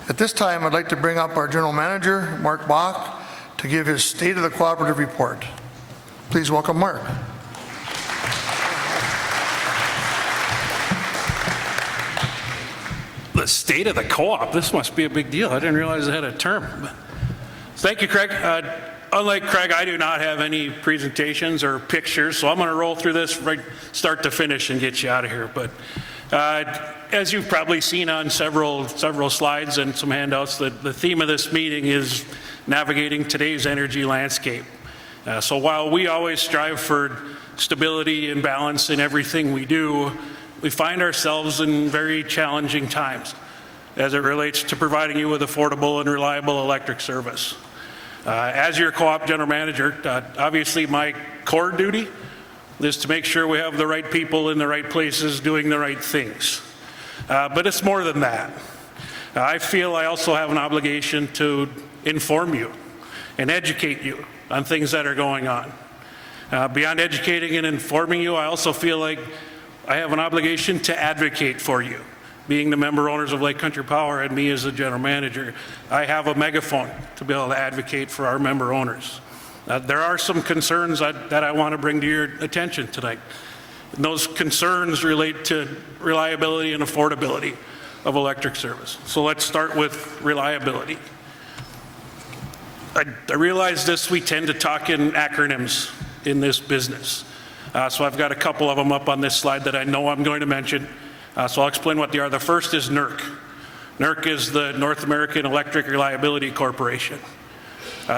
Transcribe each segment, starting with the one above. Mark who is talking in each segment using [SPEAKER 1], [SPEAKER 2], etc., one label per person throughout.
[SPEAKER 1] At this time, I'd like to bring up our General Manager, Mark Bach, to give his State of the Cooperative report. Please welcome Mark.
[SPEAKER 2] The State of the Co-op, this must be a big deal. I didn't realize it had a term. Thank you, Craig. Unlike Craig, I do not have any presentations or pictures, so I'm going to roll through this right start to finish and get you out of here. But as you've probably seen on several slides and some handouts, the theme of this meeting is navigating today's energy landscape. So while we always strive for stability and balance in everything we do, we find ourselves in very challenging times as it relates to providing you with affordable and reliable electric service. As your co-op general manager, obviously my core duty is to make sure we have the right people in the right places doing the right things. But it's more than that. I feel I also have an obligation to inform you and educate you on things that are going on. Beyond educating and informing you, I also feel like I have an obligation to advocate for you. Being the member owners of Lake Country Power and me as the general manager, I have a megaphone to be able to advocate for our member owners. There are some concerns that I want to bring to your attention tonight. And those concerns relate to reliability and affordability of electric service. So let's start with reliability. I realize we tend to talk in acronyms in this business. So I've got a couple of them up on this slide that I know I'm going to mention. So I'll explain what they are. The first is NERC. NERC is the North American Electric Reliability Corporation.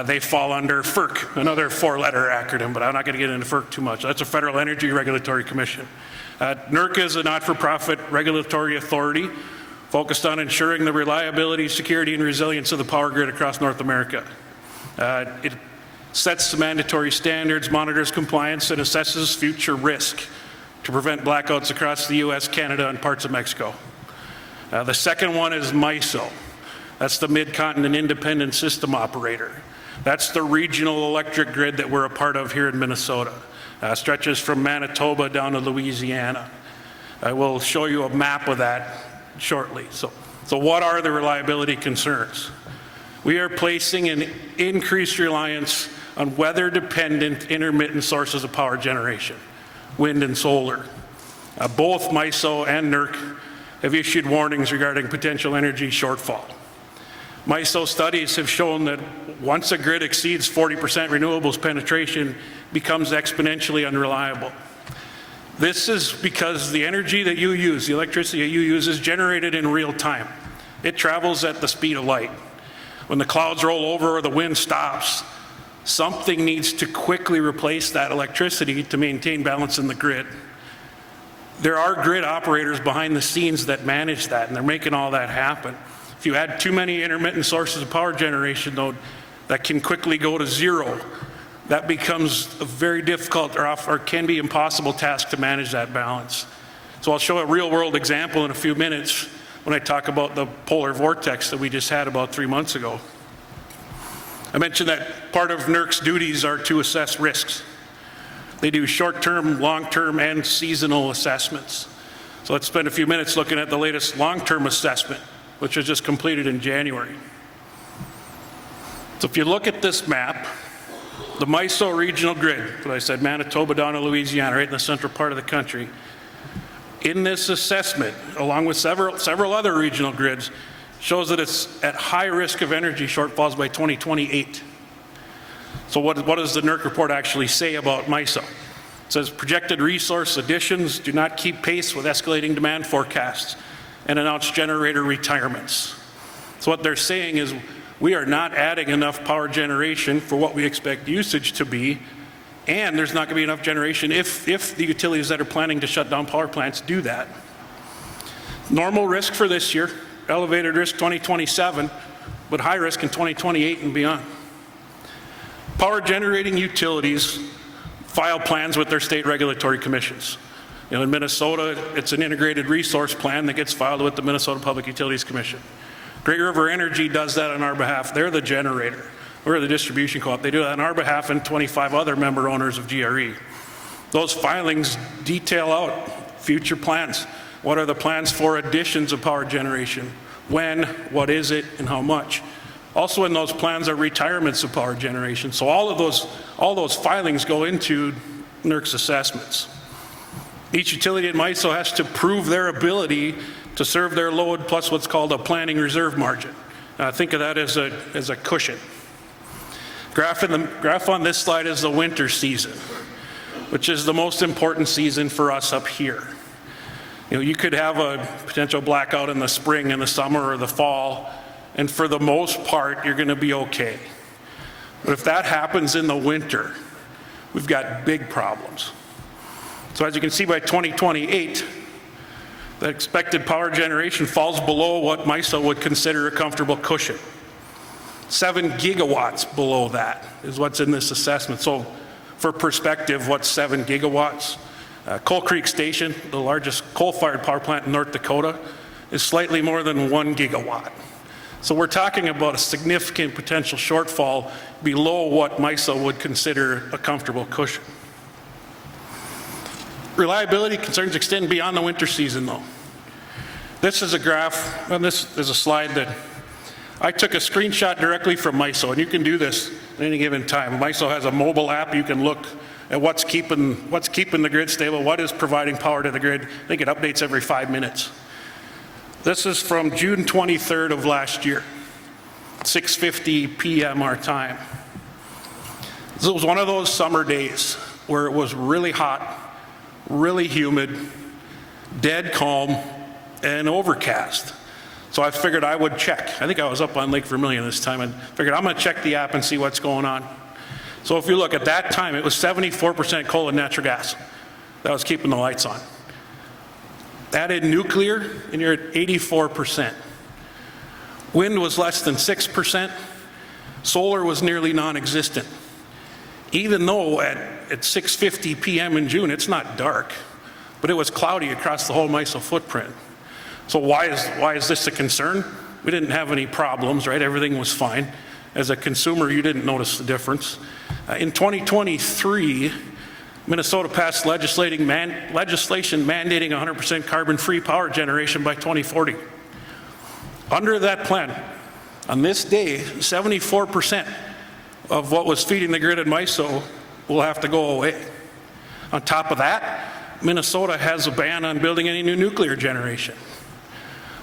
[SPEAKER 2] They fall under FERC, another four-letter acronym, but I'm not going to get into FERC too much. That's a Federal Energy Regulatory Commission. NERC is a not-for-profit regulatory authority focused on ensuring the reliability, security, and resilience of the power grid across North America. It sets the mandatory standards, monitors compliance, and assesses future risk to prevent blackouts across the U.S., Canada, and parts of Mexico. The second one is MISO. That's the Mid-Continent Independent System Operator. That's the regional electric grid that we're a part of here in Minnesota. Stretches from Manitoba down to Louisiana. I will show you a map of that shortly. So what are the reliability concerns? We are placing an increased reliance on weather-dependent intermittent sources of power generation, wind and solar. Both MISO and NERC have issued warnings regarding potential energy shortfall. MISO studies have shown that once a grid exceeds 40% renewables penetration, becomes exponentially unreliable. This is because the energy that you use, the electricity that you use, is generated in real time. It travels at the speed of light. When the clouds roll over or the wind stops, something needs to quickly replace that electricity to maintain balance in the grid. There are grid operators behind the scenes that manage that, and they're making all that happen. If you add too many intermittent sources of power generation, though, that can quickly go to zero, that becomes a very difficult or can be impossible task to manage that balance. So I'll show a real-world example in a few minutes when I talk about the polar vortex that we just had about 3 months ago. I mentioned that part of NERC's duties are to assess risks. They do short-term, long-term, and seasonal assessments. So let's spend a few minutes looking at the latest long-term assessment, which was just completed in January. So if you look at this map, the MISO regional grid, what I said, Manitoba down to Louisiana, right in the central part of the country, in this assessment, along with several other regional grids, shows that it's at high risk of energy shortfalls by 2028. So what does the NERC report actually say about MISO? It says projected resource additions do not keep pace with escalating demand forecasts and announced generator retirements. So what they're saying is we are not adding enough power generation for what we expect usage to be, and there's not going to be enough generation if the utilities that are planning to shut down power plants do that. Normal risk for this year, elevated risk 2027, but high risk in 2028 and beyond. Power generating utilities file plans with their state regulatory commissions. In Minnesota, it's an integrated resource plan that gets filed with the Minnesota Public Utilities Commission. Great River Energy does that on our behalf. They're the generator. We're the distribution co-op. They do that on our behalf and 25 other member owners of GRE. Those filings detail out future plans. What are the plans for additions of power generation? When, what is it, and how much. Also in those plans are retirements of power generation. So all those filings go into NERC's assessments. Each utility at MISO has to prove their ability to serve their load plus what's called a planning reserve margin. Think of that as a cushion. Graph on this slide is the winter season, which is the most important season for us up here. You could have a potential blackout in the spring and the summer or the fall, and for the most part, you're going to be okay. But if that happens in the winter, we've got big problems. So as you can see, by 2028, the expected power generation falls below what MISO would consider a comfortable cushion. 7 gigawatts below that is what's in this assessment. So for perspective, what's 7 gigawatts? Coal Creek Station, the largest coal-fired power plant in North Dakota, is slightly more than 1 gigawatt. So we're talking about a significant potential shortfall below what MISO would consider a comfortable cushion. Reliability concerns extend beyond the winter season, though. This is a graph, and this is a slide that I took a screenshot directly from MISO, and you can do this at any given time. MISO has a mobile app. You can look at what's keeping the grid stable, what is providing power to the grid. I think it updates every 5 minutes. This is from June 23rd of last year, 6:50 p.m. our time. This was one of those summer days where it was really hot, really humid, dead calm, and overcast. So I figured I would check. I think I was up on Lake Vermilion this time, and figured I'm going to check the app and see what's going on. So if you look at that time, it was 74% coal and natural gas that was keeping the lights on. Add in nuclear, and you're at 84%. Wind was less than 6%. Solar was nearly non-existent. Even though at 6:50 p.m. in June, it's not dark, but it was cloudy across the whole MISO footprint. So why is this a concern? We didn't have any problems, right? Everything was fine. As a consumer, you didn't notice the difference. In 2023, Minnesota passed legislation mandating 100% carbon-free power generation by 2040. Under that plan, on this day, 74% of what was feeding the grid in MISO will have to go away. On top of that, Minnesota has a ban on building any new nuclear generation.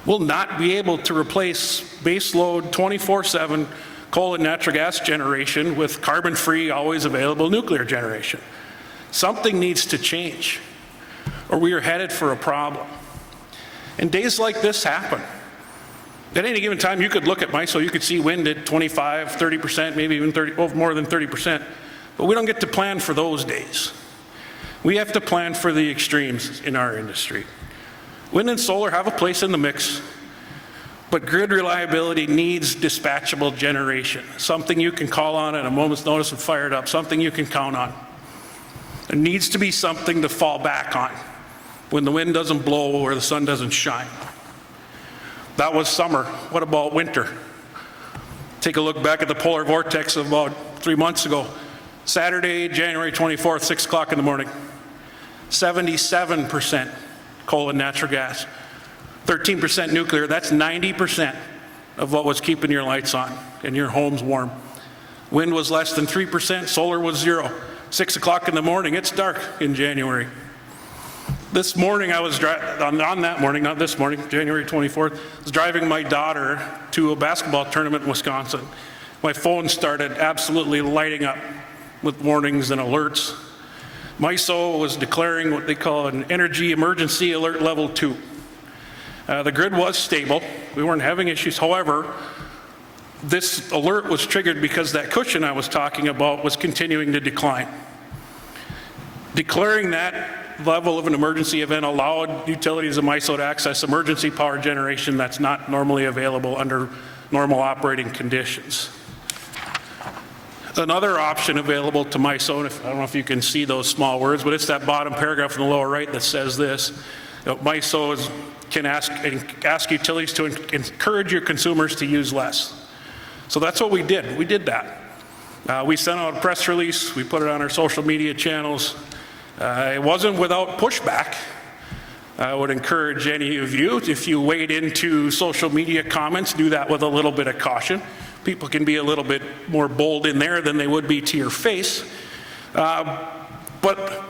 [SPEAKER 2] We'll not be able to replace baseload 24/7 coal and natural gas generation with carbon-free, always available nuclear generation. Something needs to change, or we are headed for a problem. And days like this happen. At any given time, you could look at MISO, you could see wind at 25, 30%, maybe even more than 30%, but we don't get to plan for those days. We have to plan for the extremes in our industry. Wind and solar have a place in the mix, but grid reliability needs dispatchable generation, something you can call on at a moment's notice and fire it up, something you can count on. There needs to be something to fall back on when the wind doesn't blow or the sun doesn't shine. That was summer. What about winter? Take a look back at the polar vortex of about 3 months ago. Saturday, January 24th, 6 o'clock in the morning. 77% coal and natural gas. 13% nuclear. That's 90% of what was keeping your lights on and your homes warm. Wind was less than 3%. Solar was 0. 6 o'clock in the morning. It's dark in January. This morning, I was on that morning, not this morning, January 24th, I was driving my daughter to a basketball tournament in Wisconsin. My phone started absolutely lighting up with warnings and alerts. MISO was declaring what they call an energy emergency alert level 2. The grid was stable. We weren't having issues. However, this alert was triggered because that cushion I was talking about was continuing to decline. Declaring that level of an emergency event allowed utilities of MISO to access emergency power generation that's not normally available under normal operating conditions. Another option available to MISO, and I don't know if you can see those small words, but it's that bottom paragraph in the lower right that says this. MISO can ask utilities to encourage your consumers to use less. So that's what we did. We did that. We sent out a press release. We put it on our social media channels. It wasn't without pushback. I would encourage any of you, if you wade into social media comments, do that with a little bit of caution. People can be a little bit more bold in there than they would be to your face. But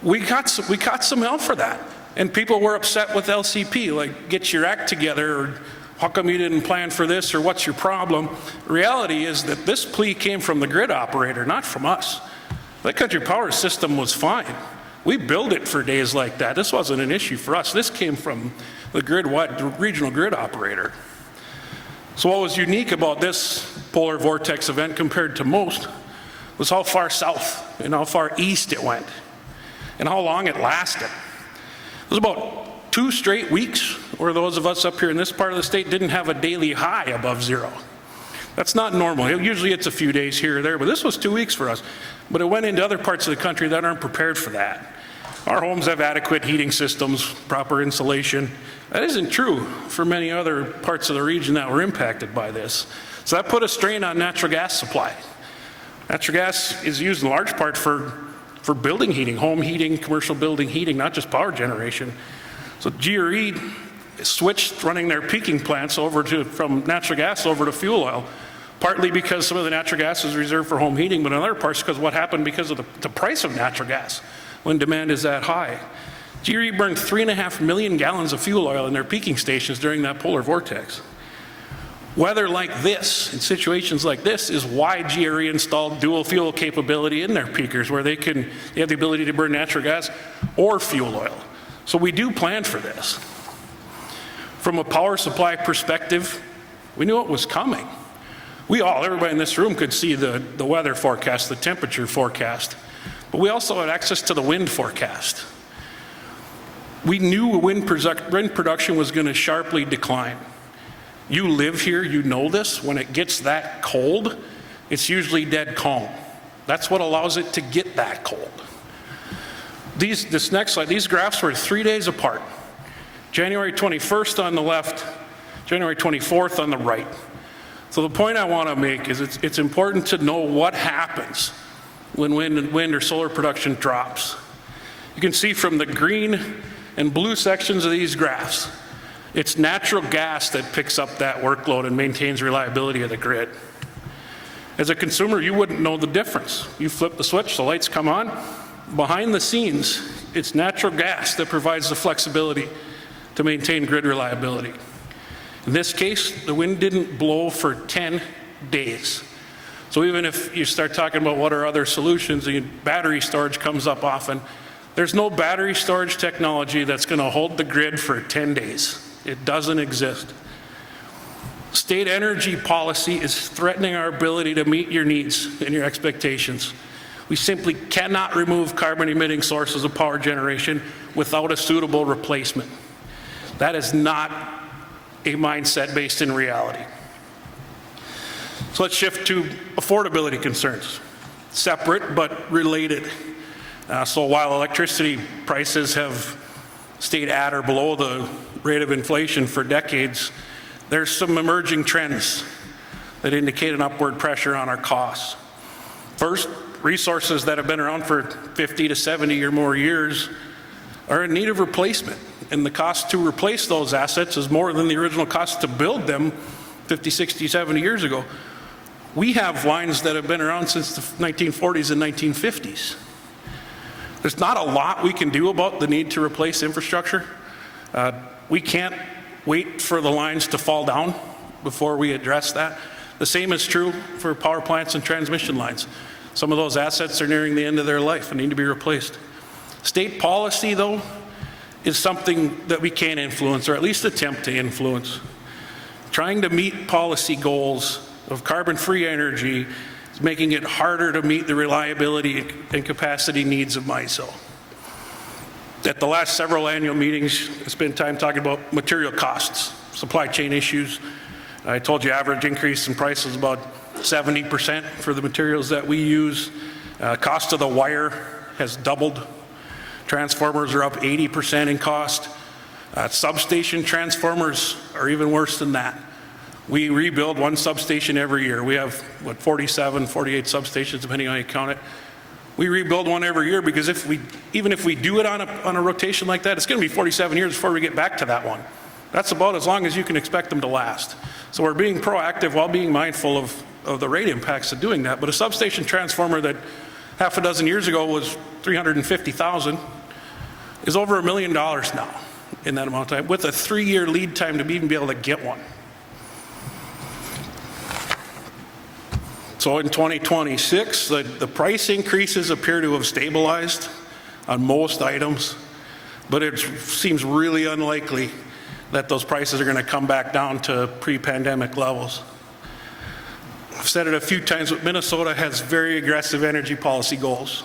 [SPEAKER 2] we got some hell for that. And people were upset with LCP, like, get your act together, or how come you didn't plan for this, or what's your problem? The reality is that this plea came from the grid operator, not from us. Lake Country Power system was fine. We built it for days like that. This wasn't an issue for us. This came from the regional grid operator. So what was unique about this polar vortex event compared to most was how far south and how far east it went and how long it lasted. It was about 2 straight weeks where those of us up here in this part of the state didn't have a daily high above 0. That's not normal. Usually it's a few days here or there, but this was 2 weeks for us. But it went into other parts of the country that aren't prepared for that. Our homes have adequate heating systems, proper insulation. That isn't true for many other parts of the region that were impacted by this. So that put a strain on natural gas supply. Natural gas is used in large part for building heating, home heating, commercial building heating, not just power generation. So GRE switched running their peaking plants from natural gas over to fuel oil, partly because some of the natural gas is reserved for home heating, but in other parts because what happened because of the price of natural gas when demand is that high. GRE burned 3.5 million gallons of fuel oil in their peaking stations during that polar vortex. Weather like this, in situations like this, is why GRE installed dual fuel capability in their peakers, where they have the ability to burn natural gas or fuel oil. So we do plan for this. From a power supply perspective, we knew it was coming. Everybody in this room could see the weather forecast, the temperature forecast, but we also had access to the wind forecast. We knew wind production was going to sharply decline. You live here, you know this. When it gets that cold, it's usually dead calm. That's what allows it to get that cold. This next slide, these graphs were 3 days apart. January 21st on the left, January 24th on the right. So the point I want to make is it's important to know what happens when wind or solar production drops. You can see from the green and blue sections of these graphs, it's natural gas that picks up that workload and maintains reliability of the grid. As a consumer, you wouldn't know the difference. You flip the switch, the lights come on. Behind the scenes, it's natural gas that provides the flexibility to maintain grid reliability. In this case, the wind didn't blow for 10 days. So even if you start talking about what are other solutions, battery storage comes up often. There's no battery storage technology that's going to hold the grid for 10 days. It doesn't exist. State energy policy is threatening our ability to meet your needs and your expectations. We simply cannot remove carbon-emitting sources of power generation without a suitable replacement. That is not a mindset based in reality. So let's shift to affordability concerns. Separate but related. So while electricity prices have stayed at or below the rate of inflation for decades, there's some emerging trends that indicate an upward pressure on our costs. First, resources that have been around for 50 to 70 or more years are in need of replacement, and the cost to replace those assets is more than the original cost to build them 50, 60, 70 years ago. We have lines that have been around since the 1940s and 1950s. There's not a lot we can do about the need to replace infrastructure. We can't wait for the lines to fall down before we address that. The same is true for power plants and transmission lines. Some of those assets are nearing the end of their life and need to be replaced. State policy, though, is something that we can influence, or at least attempt to influence. Trying to meet policy goals of carbon-free energy is making it harder to meet the reliability and capacity needs of MISO. At the last several annual meetings, I spent time talking about material costs, supply chain issues. I told you average increase in price is about 70% for the materials that we use. Cost of the wire has doubled. Transformers are up 80% in cost. Substation transformers are even worse than that. We rebuild one substation every year. We have, 47, 48 substations, depending on how you count it. We rebuild one every year because even if we do it on a rotation like that, it's going to be 47 years before we get back to that one. That's about as long as you can expect them to last. So we're being proactive while being mindful of the rate impacts of doing that. But a substation transformer that half a dozen years ago was $350,000 is over $1 million now in that amount of time, with a 3-year lead time to even be able to get one. So in 2026, the price increases appear to have stabilized on most items, but it seems really unlikely that those prices are going to come back down to pre-pandemic levels. I've said it a few times, but Minnesota has very aggressive energy policy goals.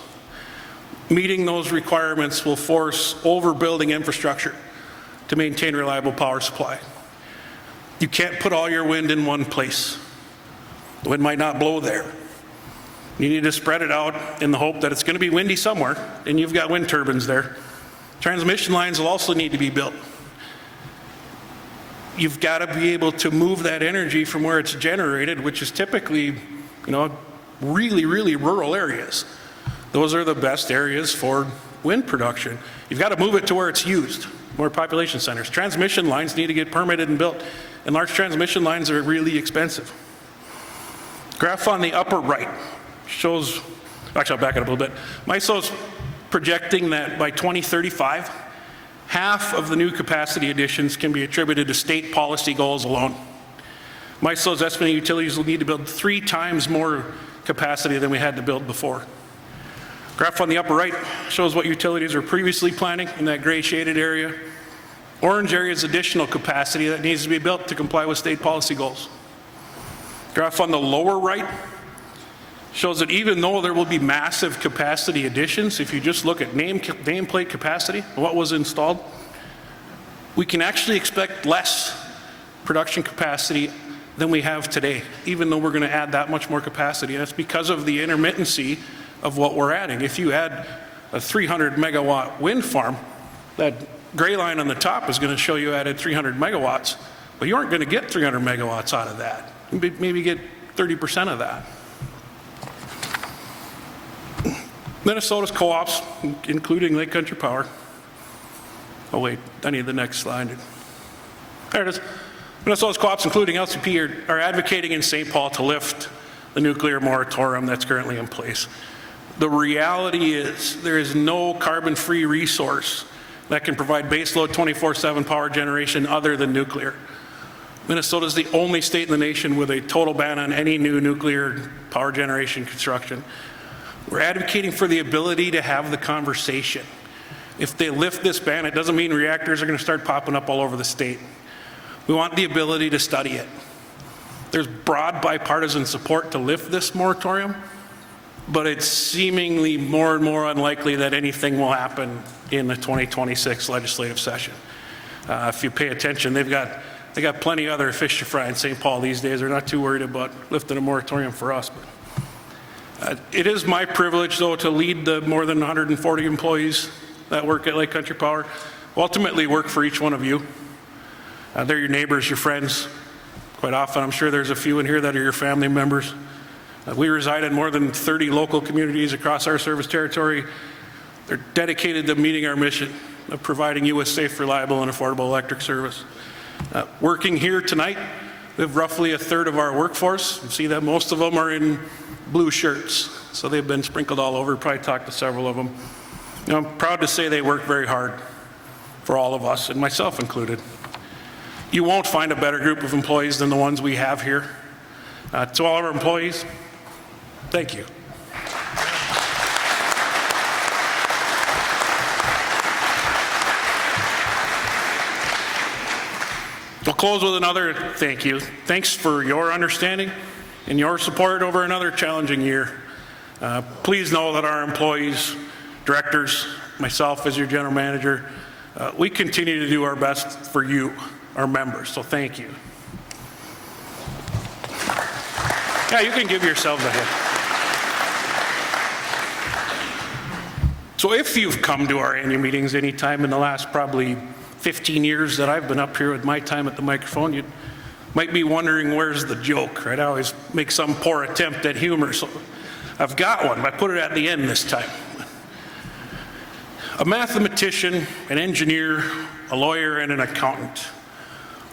[SPEAKER 2] Meeting those requirements will force overbuilding infrastructure to maintain reliable power supply. You can't put all your wind in one place. The wind might not blow there. You need to spread it out in the hope that it's going to be windy somewhere, and you've got wind turbines there. Transmission lines will also need to be built. You've got to be able to move that energy from where it's generated, which is typically, really, really rural areas. Those are the best areas for wind production. You've got to move it to where it's used, more population centers. Transmission lines need to get permitted and built, and large transmission lines are really expensive. Graph on the upper right shows, actually I'll back it up a little bit. MISO's projecting that by 2035, half of the new capacity additions can be attributed to state policy goals alone. MISO's estimating utilities will need to build 3 times more capacity than we had to build before. Graph on the upper right shows what utilities are previously planning in that gray shaded area. Orange area is additional capacity that needs to be built to comply with state policy goals. Graph on the lower right shows that even though there will be massive capacity additions, if you just look at nameplate capacity, what was installed, we can actually expect less production capacity than we have today, even though we're going to add that much more capacity. And that's because of the intermittency of what we're adding. If you add a 300 megawatt wind farm, that gray line on the top is going to show you added 300 megawatts, but you aren't going to get 300 megawatts out of that. Maybe get 30% of that. Minnesota's co-ops, including Lake Country Power. Oh wait, I need the next slide. There it is. Minnesota's co-ops, including LCP, are advocating in St. Paul to lift the nuclear moratorium that's currently in place. The reality is there is no carbon-free resource that can provide baseload 24/7 power generation other than nuclear. Minnesota is the only state in the nation with a total ban on any new nuclear power generation construction. We're advocating for the ability to have the conversation. If they lift this ban, it doesn't mean reactors are going to start popping up all over the state. We want the ability to study it. There's broad bipartisan support to lift this moratorium, but it's seemingly more and more unlikely that anything will happen in the 2026 legislative session. If you pay attention, they got plenty of other fish to fry in St. Paul these days. They're not too worried about lifting a moratorium for us. But it is my privilege, though, to lead the more than 140 employees that work at Lake Country Power, ultimately work for each one of you. They're your neighbors, your friends. Quite often, I'm sure there's a few in here that are your family members. We reside in more than 30 local communities across our service territory. They're dedicated to meeting our mission of providing you with safe, reliable, and affordable electric service. Working here tonight, we have roughly a third of our workforce. You see that most of them are in blue shirts, so they've been sprinkled all over. Probably talked to several of them. I'm proud to say they work very hard for all of us, and myself included. You won't find a better group of employees than the ones we have here. To all of our employees, thank you. I'll close with another thank you. Thanks for your understanding and your support over another challenging year. Please know that our employees, directors, myself as your general manager, we continue to do our best for you, our members, so thank you. Yeah, you can give yourselves a hand. So if you've come to our annual meetings anytime in the last probably 15 years that I've been up here with my time at the microphone, you might be wondering where's the joke, right? I always make some poor attempt at humor. So I've got one, but I put it at the end this time. A mathematician, an engineer, a lawyer, and an accountant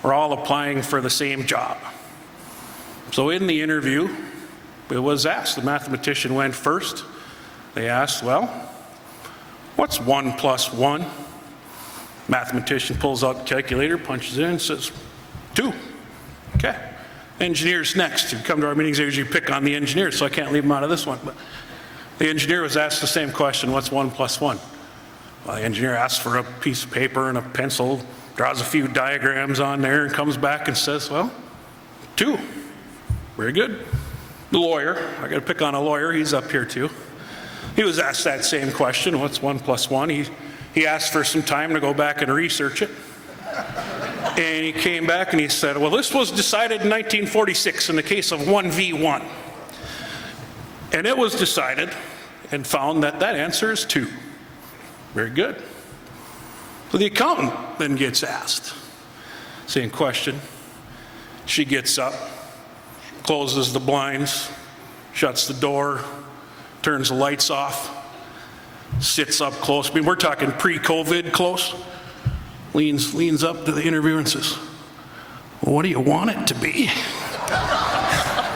[SPEAKER 2] were all applying for the same job. So in the interview, it was asked, the mathematician went first. They asked, well, what's 1 plus 1? Mathematician pulls out the calculator, punches in, and says, 2. Okay. Engineers next. You come to our meetings, I usually pick on the engineers, so I can't leave them out of this one. But the engineer was asked the same question, what's 1 plus 1? Well, the engineer asks for a piece of paper and a pencil, draws a few diagrams on there, and comes back and says, well, 2. Very good. The lawyer, I got to pick on a lawyer, he's up here too. He was asked that same question, what's 1 plus 1? He asked for some time to go back and research it. And he came back and he said, well, this was decided in 1946 in the case of 1v1. And it was decided and found that that answer is 2. Very good. So the accountant then gets asked, same question. She gets up, closes the blinds, shuts the door, turns the lights off, sits up close. I mean, we're talking pre-COVID close. Leans up to the interviewer and says, well, what do you want it to be?